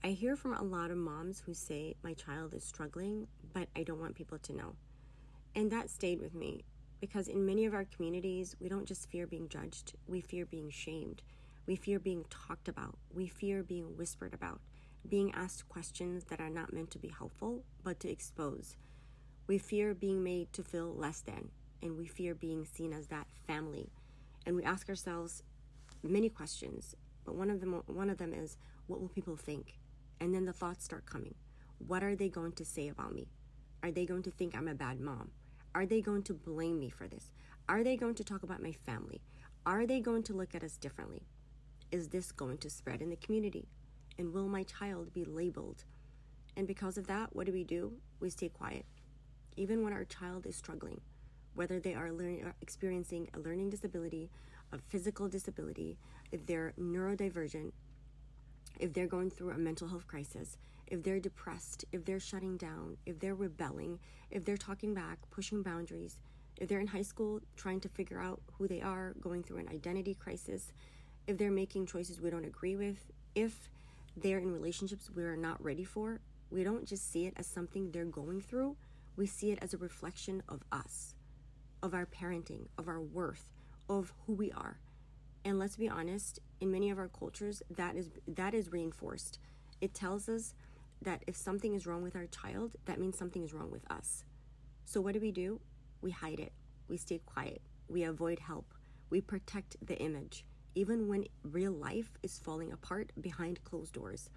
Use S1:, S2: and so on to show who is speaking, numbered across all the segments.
S1: I hear from a lot of moms who say, my child is struggling, but I don't want people to know. And that stayed with me because in many of our communities, we don't just fear being judged, we fear being shamed. We fear being talked about. We fear being whispered about, being asked questions that are not meant to be helpful, but to expose. We fear being made to feel less than, and we fear being seen as that family. And we ask ourselves many questions, but one of them is, what will people think? And then the thoughts start coming. What are they going to say about me? Are they going to think I'm a bad mom? Are they going to blame me for this? Are they going to talk about my family? Are they going to look at us differently? Is this going to spread in the community? And will my child be labeled? And because of that, what do? We stay quiet. Even when our child is struggling, whether they are experiencing a learning disability, a physical disability, if they're neurodivergent, if they're going through a mental health crisis, if they're depressed, if they're shutting down, if they're rebelling, if they're talking back, pushing boundaries, if they're in high school trying to figure out who they are, going through an identity crisis, if they're making choices we don't agree with, if they're in relationships we're not ready for, we don't just see it as something they're going through. We see it as a reflection of us, of our parenting, of our worth, of who we are. And let's be honest, in many of our cultures, that is reinforced. It tells us that if something is wrong with our child, that means something is wrong with us. So what do? We hide it. We stay quiet. We avoid help. We protect the image, even when real life is falling apart behind closed doors.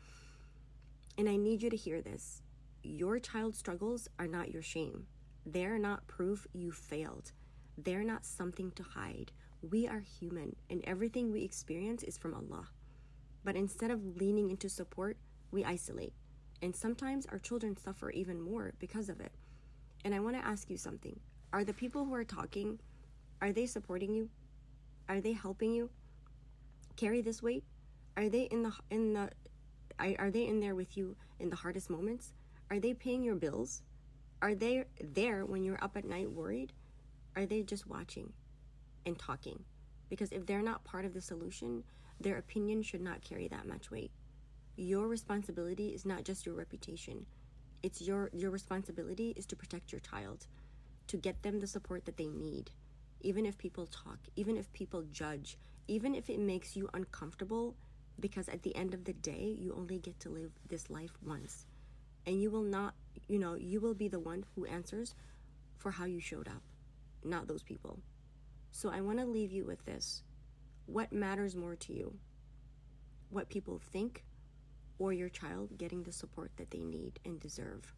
S1: And I need you to hear this. Your child's struggles are not your shame. They're not proof you failed. They're not something to hide. We are human, and everything we experience is from Allah. But instead of leaning into support, we isolate. And sometimes our children suffer even more because of it. And I want to ask you something. Are the people who are talking, are they supporting you? Are they helping you carry this weight? Are they are they in there with you in the hardest moments? Are they paying your bills? Are they there when you're up at night worried? Are they just watching and talking? Because if they're not part of the solution, their opinion should not carry that much weight. Your responsibility is not just your reputation. It's your responsibility is to protect your child, to get them the support that they need. Even if people talk, even if people judge, even if it makes you uncomfortable, because at the end of the day, you only get to live this life once. And you will not, you will be the one who answers for how you showed up, not those people. So I want to leave you with this. What matters more to you? What people think, or your child getting the support that they need and deserve?